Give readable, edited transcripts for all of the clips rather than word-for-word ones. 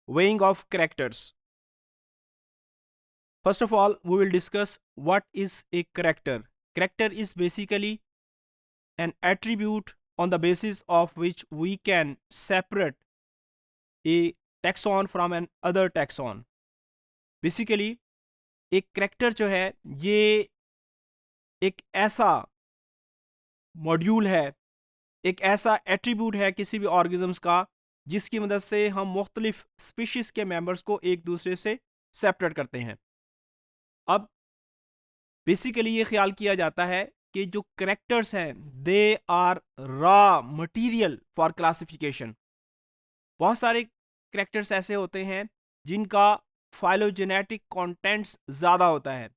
weighing of characters. First of all, we will discuss what is a character. Character is basically an attribute on the basis of which we can separate a taxon from an other taxon. Basically एक character जो है ये एक ऐसा module है, एक ऐसा attribute है किसी भी ऑर्गेनिज्म्स का जिसकी मदद से हम मुख्तलिफ स्पीशीज के मेंबर्स को एक दूसरे से सेपरेट करते हैं। अब बेसिकली ये ख्याल किया जाता है कि जो करेक्टर्स हैं they are raw material for classification. बहुत सारे करेक्टर्स ऐसे होते हैं जिनका फाइलोजेनेटिक कंटेंट्स ज़्यादा होता है।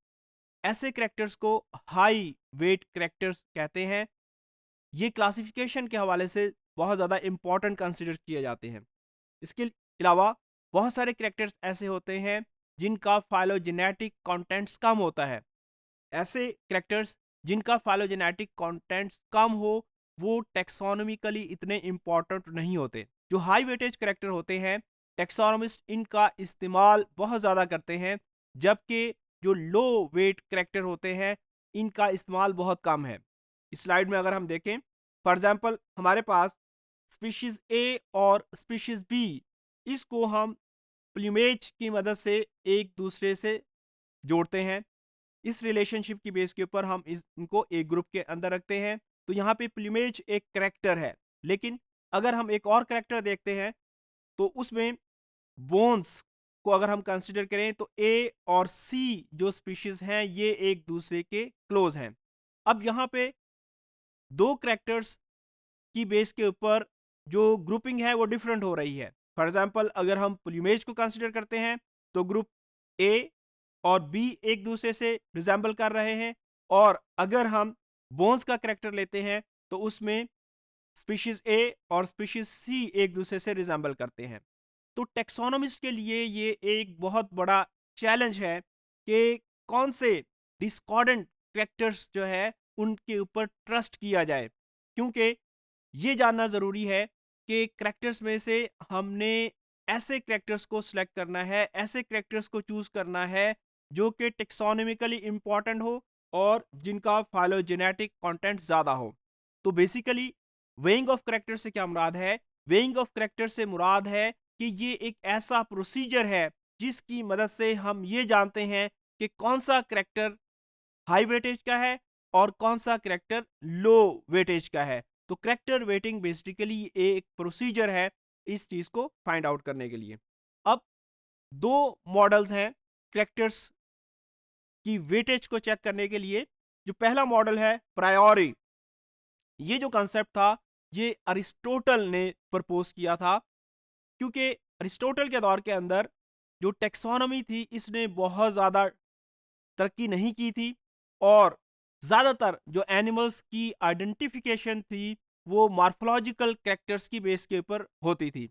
ऐसे करेक्टर्स को हाई वेट करेक्टर्स कहते हैं। ये क्लासिफिकेशन के हवाले से बहुत ज़्यादा इंपॉर्टेंट कंसिडर किए जाते हैं। इसके अलावा बहुत सारे करेक्टर्स ऐसे होते हैं जिनका फाइलोजेनेटिक कंटेंट्स कम होता है। ऐसे करेक्टर्स जिनका फाइलोजेनेटिक कंटेंट्स कम हो वो टेक्सोनॉमिकली इतने इंपॉर्टेंट नहीं होते। जो हाई वेटेज करेक्टर होते हैं टेक्सोनॉमिस्ट इनका इस्तेमाल बहुत ज़्यादा करते हैं, जबकि जो लो वेट करेक्टर होते हैं इनका इस्तेमाल बहुत कम है। इस स्लाइड में अगर हम देखें, फॉर एग्जांपल हमारे पास स्पीशीज ए और स्पीशीज बी, इसको हम प्लूमेज की मदद से एक दूसरे से जोड़ते हैं। इस रिलेशनशिप की बेस के ऊपर हम इनको एक ग्रुप के अंदर रखते हैं। तो यहाँ पे प्लूमेज एक करेक्टर है, लेकिन अगर हम एक और करेक्टर देखते हैं तो उसमें बोन्स को अगर हम कंसिडर करें तो ए और सी जो स्पीशीज हैं ये एक दूसरे के क्लोज हैं। अब यहाँ पे दो करेक्टर्स की बेस के ऊपर जो ग्रुपिंग है वो डिफरेंट हो रही है। फॉर एग्जांपल अगर हम प्लूमेज को कंसिडर करते हैं तो ग्रुप ए और बी एक दूसरे से रिजेंबल कर रहे हैं, और अगर हम बोन्स का करेक्टर लेते हैं तो उसमें स्पीशीज ए और स्पीशीज सी एक दूसरे से रिजेंबल करते हैं। तो टेक्सोनोमिस्ट के लिए ये एक बहुत बड़ा चैलेंज है कि कौन से डिस्कॉर्डेंट करेक्टर्स जो है उनके ऊपर ट्रस्ट किया जाए, क्योंकि ये जानना ज़रूरी है कि करेक्टर्स में से हमने ऐसे करेक्टर्स को सिलेक्ट करना है, ऐसे करेक्टर्स को चूज़ करना है जो कि टेक्सोनॉमिकली इम्पॉर्टेंट हो और जिनका फाइलोजेनेटिक कंटेंट ज़्यादा हो। तो बेसिकली वेइंग ऑफ करेक्टर से क्या मुराद है? वेइंग ऑफ करेक्टर से मुराद है कि ये एक ऐसा प्रोसीजर है जिसकी मदद से हम ये जानते हैं कि कौन सा करेक्टर हाई वेटेज का है और कौन सा करेक्टर लो वेटेज का है। तो करेक्टर वेटिंग बेसिकली एक प्रोसीजर है इस चीज को फाइंड आउट करने के लिए। अब दो मॉडल्स हैं करेक्टर्स की वेटेज को चेक करने के लिए। जो पहला मॉडल है प्रायोरी, ये जो कंसेप्ट था ये अरिस्टोटल ने प्रपोज किया था, क्योंकि अरिस्टोटल के दौर के अंदर जो टेक्सोनॉमी थी इसने बहुत ज़्यादा तरक्की नहीं की थी, और ज़्यादातर जो एनिमल्स की आइडेंटिफिकेशन थी वो मार्फोलॉजिकल कैरेक्टर्स की बेस के ऊपर होती थी।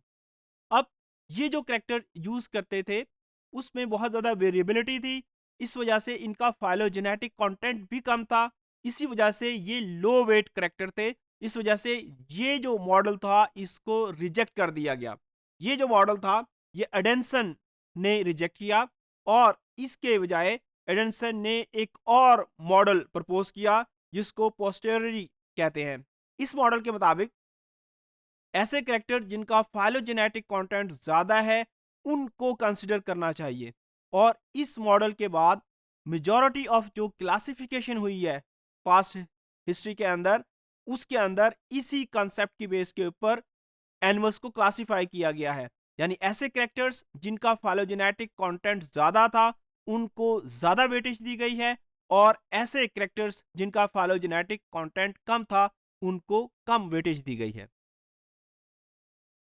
अब ये जो कैरेक्टर यूज़ करते थे उसमें बहुत ज़्यादा वेरिएबिलिटी थी, इस वजह से इनका फाइलोजेनेटिक कंटेंट भी कम था। इसी वजह से ये लो वेट कैरेक्टर थे। इस वजह से ये जो मॉडल था इसको रिजेक्ट कर दिया गया। ये जो मॉडल था ये एडेंसन ने रिजेक्ट किया, और इसके बजाय एडेंसन ने एक और मॉडल प्रपोज किया जिसको पोस्टेरिटी कहते हैं। इस मॉडल के मुताबिक ऐसे कैरेक्टर जिनका फाइलोजेनेटिक कंटेंट ज़्यादा है उनको कंसिडर करना चाहिए, और इस मॉडल के बाद मेजॉरिटी ऑफ जो क्लासिफिकेशन हुई है पास्ट हिस्ट्री के अंदर, उसके अंदर इसी कंसेप्ट की बेस के ऊपर एनिमल्स को क्लासिफाई किया गया है। यानी ऐसे कैरेक्टर्स जिनका फाइलोजेनेटिक कंटेंट ज़्यादा था उनको ज़्यादा वेटेज दी गई है, और ऐसे कैरेक्टर्स जिनका फाइलोजेनेटिक कंटेंट कम था उनको कम वेटेज दी गई है।